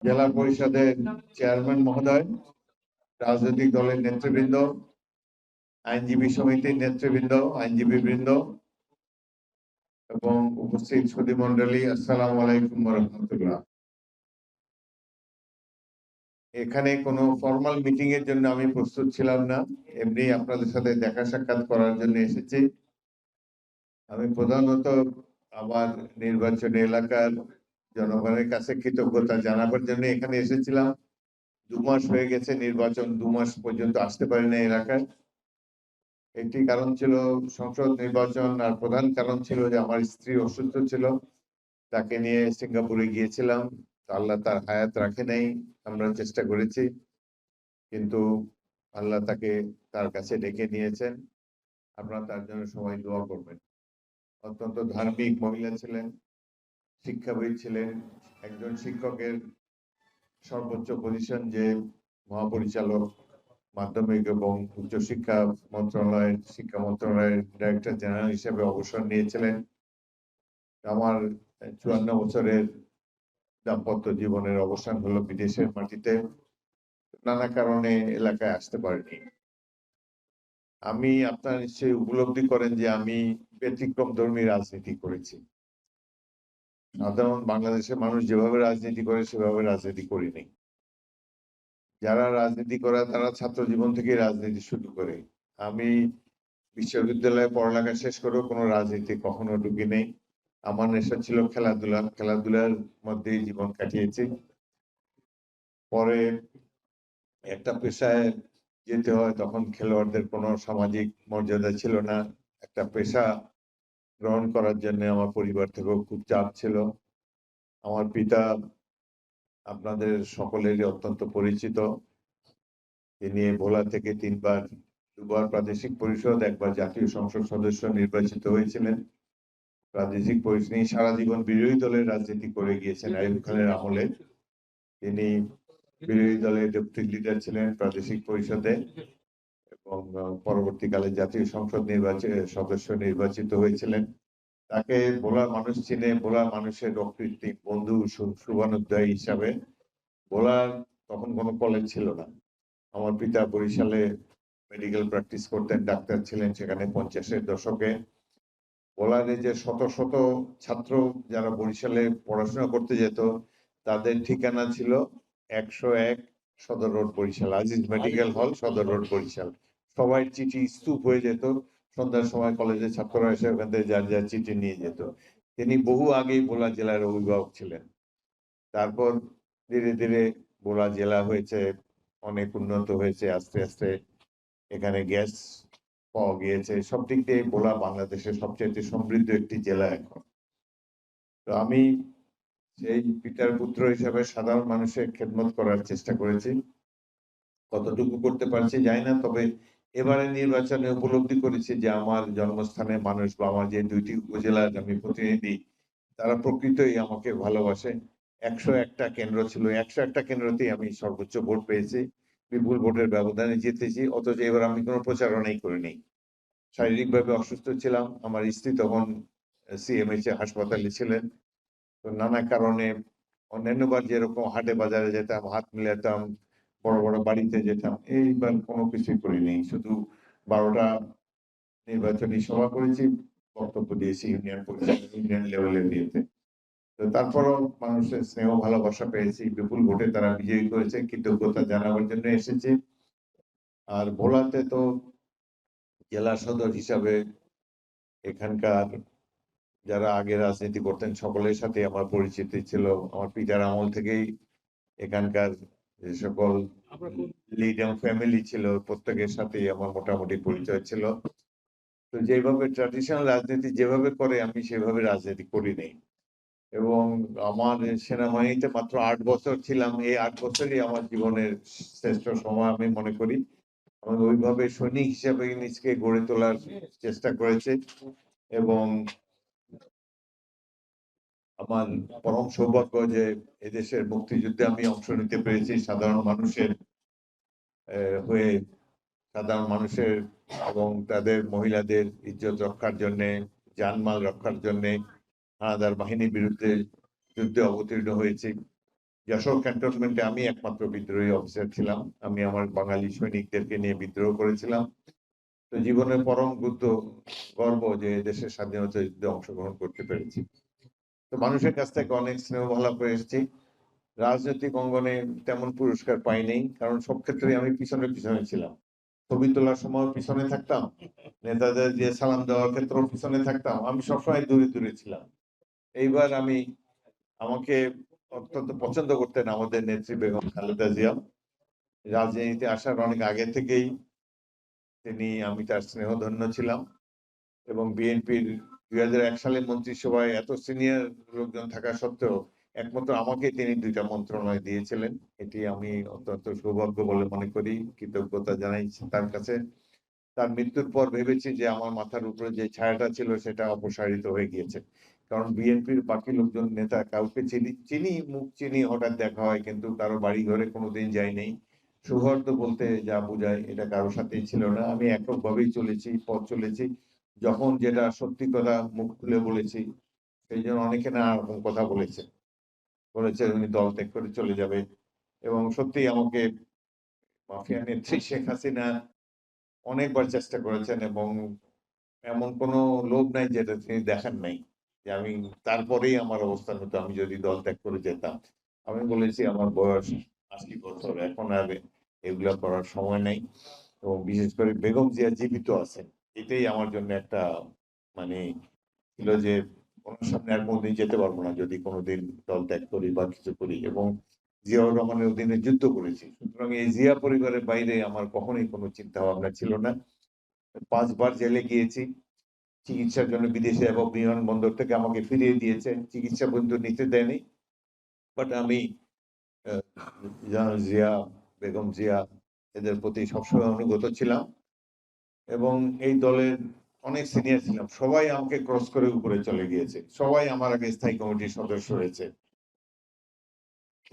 জেলা পরিষদের চেয়ারম্যান মহোদয়, রাজনৈতিক দলের নেতৃবৃন্দ, আইনজীবী সমিতির নেতৃবৃন্দ, আইনজীবী বৃন্দ এবং উপস্থিত সুধী মন্ডলী, আসসালামু আলাইকুম ওয়া রাহমাতুল্লাহ। এখানে কোনো ফর্মাল মিটিং এর জন্য আমি প্রস্তুত ছিলাম না, এমনি আপনাদের সাথে দেখা সাক্ষাৎ করার জন্য এসেছি। আমি প্রধানত আমার নির্বাচনী এলাকার জনগণের কাছে কৃতজ্ঞতা জানাবার জন্য এখানে এসেছিলাম। 2 মাস হয়ে গেছে নির্বাচন, 2 মাস পর্যন্ত আসতে পারি না এলাকায়। একটি কারণ ছিল সংসদ নির্বাচন, আর প্রধান কারণ ছিল যে আমার স্ত্রী অসুস্থ ছিল, তাকে নিয়ে সিঙ্গাপুরে গিয়েছিলাম। আল্লাহ তার হায়াত রাখে নাই। আমরা চেষ্টা করেছি, কিন্তু আল্লাহ তাকে তার কাছে ডেকে নিয়েছেন। আপনারা তার জন্য সবাই দোয়া করবেন। অত্যন্ত ধার্মিক মহিলা ছিলেন, শিক্ষাবিদ ছিলেন। একজন শিক্ষকের সর্বোচ্চ পজিশন যে মহাপরিচালক মাধ্যমিক এবং উচ্চশিক্ষা মন্ত্রণালয়ের শিক্ষা মন্ত্রণালয়ের ডাইরেক্টর জেনারেল হিসেবে অবসর নিয়েছিলেন। আমার 54 বছরের দাম্পত্য জীবনের অবসান হলো বিদেশের মাটিতে। নানা কারণে এলাকায় আসতে পারিনি। আপনারা নিশ্চয়ই উপলব্ধি করেন যে আমি ব্যতিক্রম ধর্মী রাজনীতি করেছি। সাধারণ বাংলাদেশের মানুষ যেভাবে রাজনীতি করে সেভাবে রাজনীতি করিনি। যারা রাজনীতি করে তারা ছাত্র জীবন থেকে রাজনীতি শুরু করে। আমি বিশ্ববিদ্যালয়ে পড়ালেখা শেষ করেও কোনো রাজনীতি কখনো ঢুকি নেই। আমার নেশা ছিল খেলাধুলা, খেলাধুলার মধ্যেই জীবন কাটিয়েছি। পরে একটা পেশায় যেতে হয়, তখন খেলোয়াড়দের কোনো সামাজিক মর্যাদা ছিল না। একটা পেশা গ্রহণ করার জন্য আমার পরিবার থেকেও খুব চাপ ছিল। আমার পিতা আপনাদের সকলেরই অত্যন্ত পরিচিত। তিনি ভোলা থেকে 3বার, 2বার প্রাদেশিক পরিষদ, 1বার জাতীয় সংসদ সদস্য নির্বাচিত হয়েছিলেন। প্রাদেশিক পরিষদ সারা জীবন বিরোধী দলের রাজনীতি করে গিয়েছেন। আইয়ুব খানের আমলে তিনি বিরোধী দলের ডেপুটি লিডার ছিলেন প্রাদেশিক পরিষদে এবং পরবর্তীকালে জাতীয় সংসদ সদস্য নির্বাচিত হয়েছিলেন। তাকে ভোলার মানুষ চিনে, ভোলার মানুষের অকৃত্রিম বন্ধু, শুভানুধ্যায়ী হিসাবে। ভোলার তখন কোনো কলেজ ছিল না। আমার পিতা বরিশালে মেডিকেল প্র্যাকটিস করতেন, ডাক্তার ছিলেন সেখানে 50-এর দশকে। ভোলারে যে শত শত ছাত্র যারা বরিশালে পড়াশোনা করতে যেত, তাদের ঠিকানা ছিল 101 সদর road Barishal, Aziz medical hall, সদর রোড বরিশাল। সবাই চিঠি স্তূপ হয়ে যেত। সন্ধ্যার সময় কলেজের ছাত্ররা এসে ওখান থেকে যার যার চিঠি নিয়ে যেত। তিনি বহু আগেই ভোলা জেলার অভিভাবক ছিলেন। তারপর ধীরে ধীরে ভোলা জেলা হয়েছে, অনেক উন্নত হয়েছে। আস্তে আস্তে এখানে গ্যাস পাওয়া গিয়েছে। সব দিক দিয়ে ভোলা বাংলাদেশের সবচেয়ে সমৃদ্ধ একটি জেলা এখন। তো আমি সেই পিতার পুত্র হিসেবে সাধারণ মানুষের খেদমত করার চেষ্টা করেছি। কতটুকু করতে পারছি জানি না, তবে এবারে নির্বাচনে উপলব্ধি করেছি যে আমার জন্মস্থানের মানুষ বা আমার যে 2টি উপজেলার আমি প্রতিনিধি, তারা প্রকৃতই আমাকে ভালোবাসে। 101টা কেন্দ্র ছিল, 101টা কেন্দ্রতেই আমি সর্বোচ্চ ভোট পেয়েছি, বিপুল ভোটের ব্যবধানে জিতেছি। অথচ এবার আমি কোনো প্রচারণাই করিনি। শারীরিকভাবে অসুস্থ ছিলাম। আমার স্ত্রী তখন সিএমএইচ হাসপাতালে ছিলেন। তো নানা কারণে অন্যান্যবার যেরকম হাটে বাজারে যেতাম, হাত মিলাতাম, বড় বড় বাড়িতে যেতাম, এইবার কোনো কিছুই করিনি। শুধু 12টা নির্বাচনী সভা করেছি, বক্তব্য দিয়েছি ইউনিয়ন পরিষদ, ইউনিয়ন লেভেলের বিয়েতে। তো তারপরও মানুষের স্নেহ ভালোবাসা পেয়েছি। বিপুল ভোটে তারা বিজয়ী করেছে, কৃতজ্ঞতা জানাবার জন্য এসেছি। আর ভোলাতে তো জেলা সদর হিসাবে এখানকার যারা আগে রাজনীতি করতেন সকলের সাথে আমার পরিচিতি ছিল। আমার পিতার আমল থেকেই এখানকার যে সকল লিডার ফ্যামিলি ছিল প্রত্যেকের সাথেই আমার মোটামুটি পরিচয় ছিল। তো যেভাবে ট্র্যাডিশনাল রাজনীতি যেভাবে করে আমি সেভাবে রাজনীতি করি নাই। এবং আমার সেনাবাহিনীতে মাত্র 8 বছর ছিলাম। এই 8 বছরই আমার জীবনের শ্রেষ্ঠ সময় আমি মনে করি। আমি ওইভাবে সৈনিক হিসেবে নিজকে গড়ে তোলার চেষ্টা করেছি এবং আমার পরম সৌভাগ্য যে এদেশের মুক্তিযুদ্ধে আমি অংশ নিতে পেরেছি সাধারণ মানুষের হয়ে, সাধারণ মানুষের এবং তাদের মহিলাদের ইজ্জত রক্ষার জন্য, জানমাল রক্ষার জন্য হানাদার বাহিনীর বিরুদ্ধে যুদ্ধে অবতীর্ণ হয়েছি। যশোর ক্যান্টনমেন্টে আমি একমাত্র বিদ্রোহী অফিসার ছিলাম। আমি আমার বাঙালি সৈনিকদেরকে নিয়ে বিদ্রোহ করেছিলাম। তো জীবনের পরম গর্ব যে দেশের স্বাধীনতা যুদ্ধে অংশগ্রহণ করতে পেরেছি। তো মানুষের কাছ থেকে অনেক স্নেহ ভালা পেয়ে এসেছি। রাজনৈতিক অঙ্গনে তেমন পুরস্কার পাইনি, কারণ সব ক্ষেত্রে আমি পিছনে পিছনে ছিলাম। ছবি তোলার সময় পিছনে থাকতাম, নেতাদের দিয়ে সালাম দেওয়ার ক্ষেত্রেও পিছনে থাকতাম, আমি সবসময় দূরে দূরে ছিলাম। এইবার আমাকে অত্যন্ত পছন্দ করতেন আমাদের নেত্রী বেগম খালেদা জিয়া। রাজনীতিতে আসার অনেক আগে থেকেই আমি তার স্নেহধন্য ছিলাম, এবং বিএনপির 2001 সালে মন্ত্রিসভায় এত সিনিয়র লোকজন থাকা সত্ত্বেও একমাত্র আমাকে তিনি 2টা মন্ত্রণালয় দিয়েছিলেন। এটি আমি অত্যন্ত সৌভাগ্য বলে মনে করি, কৃতজ্ঞতা জানাই তার কাছে। তার মৃত্যুর পর ভেবেছি যে আমার মাথার উপরে যে ছায়াটা ছিল সেটা অপসারিত হয়ে গিয়েছে, কারণ বিএনপির বাকি লোকজন নেতা কাউকে মুখ চিনি, হঠাৎ দেখা হয়, কিন্তু কারো বাড়ি ঘরে কোনোদিন যাইনি। সৌহার্দ্য বলতে যা বোঝায় এটা কারোর সাথেই ছিল না। আমি এককভাবেই পথ চলেছি। যখন যেটা সত্যি কথা মুখ খুলে বলেছি, সেই জন্য অনেকে নানা রকম কথা বলেছে উনি দল ত্যাগ করে চলে যাবে। এবং সত্যি আমাকে মাফিয়া নেত্রী শেখ হাসিনা অনেকবার চেষ্টা করেছেন, এবং এমন কোনো লোভ নাই যেটা তিনি দেখান নাই যে আমি তারপরেই আমার অবস্থান হতো আমি যদি দল ত্যাগ করে যেতাম। আমি বলেছি আমার বয়স 80 বছর, এখন আর এগুলা করার সময় নাই। এবং বিশেষ করে বেগম জিয়া জীবিত আছেন, এটাই আমার জন্য একটা মানে ছিল যে ওনার সামনে আর কোনোদিন যেতে পারবো না যদি কোনোদিন দল ত্যাগ করি বা কিছু করি। এবং জিয়াউর রহমানের অধীনে যুদ্ধ করেছি, সুতরাং এই জিয়া পরিবারের বাইরে আমার কখনোই কোনো চিন্তা ভাবনা ছিল না। 5বার জেলে গিয়েছি চিকিৎসার জন্য বিদেশে, এবং বিমানবন্দর থেকে আমাকে ফিরিয়ে দিয়েছে, চিকিৎসা পর্যন্ত নিতে দেয়নি। বাট আমি জিয়া, বেগম জিয়া এদের প্রতি সবসময় অনুগত ছিলাম, এবং এই দলের অনেক সিনিয়র ছিলাম, সবাই আমাকে ক্রস করে উপরে চলে গিয়েছে, সবাই আমার আগে স্থায়ী কমিটির সদস্য হয়েছে।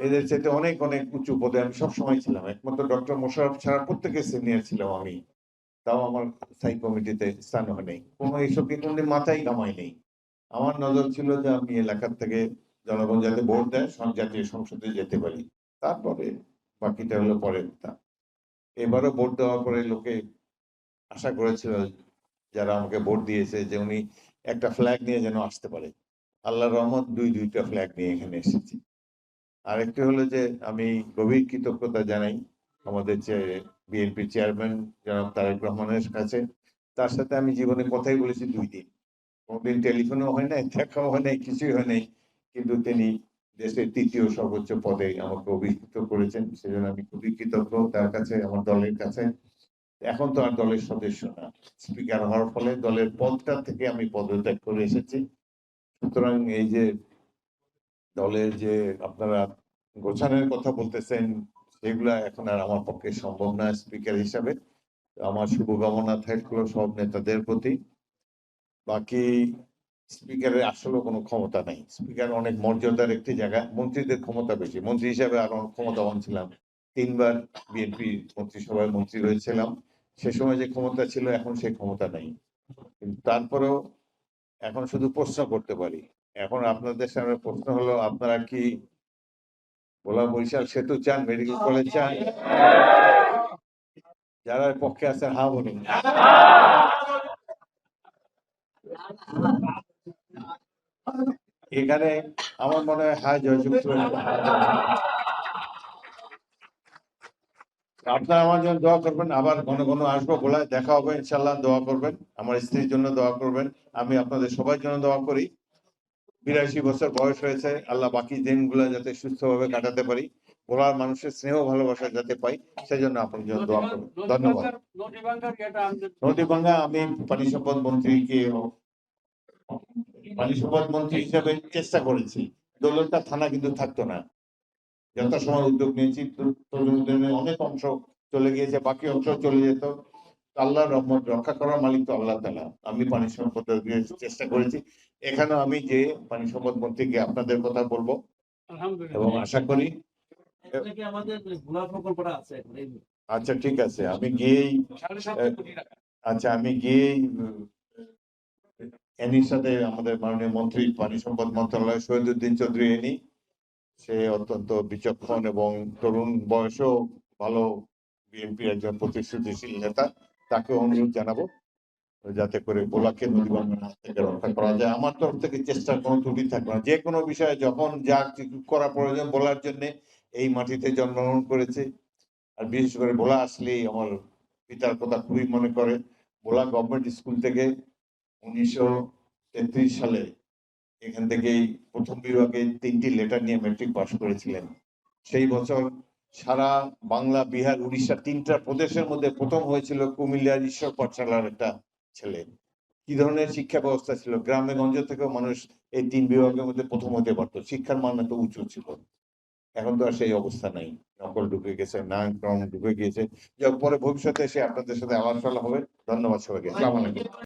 এদের চাইতে অনেক অনেক উঁচু পদে আমি সবসময় ছিলাম, একমাত্র ডক্টর মোশাররফ ছাড়া প্রত্যেকের সিনিয়র ছিলাম আমি, তাও আমার স্থায়ী কমিটিতে স্থান হয় নাই। কোনো এইসব কিন্তু মাথায় কামাই নেই। আমার নজর ছিল যে আমি এলাকার থেকে জনগণ যাতে ভোট দেয়, জাতীয় সংসদে যেতে পারি, তারপরে বাকিটা হলো পরের কথা। এবারও ভোট দেওয়ার পরে লোকে আশা করেছিল, যারা আমাকে ভোট দিয়েছে, যে উনি একটা ফ্ল্যাগ নিয়ে যেন আসতে পারে। আল্লাহর রহমত, দুইটা ফ্ল্যাগ নিয়ে এখানে এসেছি। আরেকটি হলো যে আমি গভীর কৃতজ্ঞতা জানাই আমাদের যে বিএনপি চেয়ারম্যান জনাব তারেক রহমানের কাছে। তার সাথে আমি জীবনে কথাই বলেছি 2 দিন, কোনদিন টেলিফোনও হয় নাই, দেখাও হয় নাই, কিছুই হয় নাই, কিন্তু তিনি দেশের 3য় সর্বোচ্চ পদে আমাকে অভিষিক্ত করেছেন, সেজন্য আমি খুবই কৃতজ্ঞ তার কাছে, আমার দলের কাছে। এখন তো আর দলের সদস্য না, স্পিকার হওয়ার ফলে দলের পদটা থেকে আমি পদত্যাগ করে এসেছি। সুতরাং এই যে দলের যে আপনারা গোছানোর কথা বলতেছেন, সেগুলা এখন আর আমার পক্ষে সম্ভব না স্পিকার হিসাবে। আমার শুভকামনা থাকলো সব নেতাদের প্রতি। বাকি স্পিকারের আসলে কোনো ক্ষমতা নাই, স্পিকার অনেক মর্যাদার একটি জায়গা, মন্ত্রীদের ক্ষমতা বেশি। মন্ত্রী হিসাবে আরো ক্ষমতাবান ছিলাম, 3বার বিএনপি মন্ত্রিসভায় মন্ত্রী হয়েছিলাম, সে সময় যে ক্ষমতা ছিল এখন সেই ক্ষমতা নাই। কিন্তু তারপরেও এখন শুধু প্রশ্ন করতে পারি। এখন আপনাদের সামনে প্রশ্ন হলো, আপনারা কি ভোলা বরিশাল সেতু চান, মেডিকেল কলেজ চান? যারা পক্ষে আছেন হা বলুন। এখানে আমার মনে হয় হ্যাঁ জয়যুক্ত। আপনারা আমার জন্য দোয়া করবেন, আবার ঘন ঘন আসবো, ভোলায় দেখা হবে ইনশাল্লাহ, দোয়া করবেন, আমার স্ত্রীর জন্য দোয়া করবেন, আমি আপনাদের সবার জন্য দোয়া করি। 82 বছর বয়স হয়েছে, আল্লাহ বাকি দিনগুলো যাতে সুস্থভাবে কাটাতে পারি, ভোলার মানুষের স্নেহ ভালোবাসা যাতে পাই, সেজন্য আপনার জন্য দোয়া করবেন। ধন্যবাদ। নদীভাঙ্গা আমি পানি সম্পদ মন্ত্রীকে পানি সম্পদ মন্ত্রী হিসেবে চেষ্টা করেছি, দৌলতটা থানা কিন্তু থাকতো না, যথাসময় উদ্যোগ নিয়েছি, অনেক অংশ চলে গিয়েছে, বাকি অংশ চলে যেত। আল্লাহর রহমত, রক্ষা করার মালিক তো আল্লাহ তাআলা। আমি পানি সম্পদ চেষ্টা করেছি, এখানে আমি যে পানি সম্পদ মন্ত্রীকে আপনাদের কথা বলবো, এবং আশা করি আচ্ছা ঠিক আছে, আমি গিয়েই এনির সাথে আমাদের মাননীয় মন্ত্রী পানি সম্পদ মন্ত্রণালয় শহীদুদ্দিন চৌধুরী এনি, সে অত্যন্ত বিচক্ষণ এবং তরুণ বয়সেও ভালো বিএনপির একজন প্রতিশ্রুতিশীল নেতা। তাকে অনুরোধ জানাবো যাতে করে ভোলাকে নদীভাঙ্গার হাত থেকে রক্ষা করা যায়। আমার তরফ থেকে চেষ্টার কোনো ত্রুটি থাকবে না। যে কোনো বিষয়ে যখন যা কিছু করা প্রয়োজন বলার জন্য এই মাটিতে জন্মগ্রহণ করেছে। আর বিশেষ করে ভোলা আসলেই আমার পিতার কথা খুবই মনে করে। ভোলা গভর্নমেন্ট স্কুল থেকে 1933 সালে এখান থেকেই প্রথম বিভাগে 3টি লেটার নিয়ে ম্যাট্রিক পাস করেছিলেন। সেই বছর সারা বাংলা, বিহার, উড়িষ্যা 3টা প্রদেশের মধ্যে প্রথম হয়েছিল কুমিল্লার ঈশ্বর পাঠশালার একটা ছেলে। কি ধরনের শিক্ষা ব্যবস্থা ছিল, গ্রামে গঞ্জ থেকেও মানুষ এই 3 বিভাগের মধ্যে প্রথম হতে পারতো, শিক্ষার মান এত উঁচু ছিল। এখন তো আর সেই অবস্থা নাই, নকল ঢুকে গেছে, নানান ঢুকে গিয়েছে। পরে ভবিষ্যতে এসে আপনাদের সাথে আলাপ হবে। ধন্যবাদ সবাইকে। আসসালামু আলাইকুম।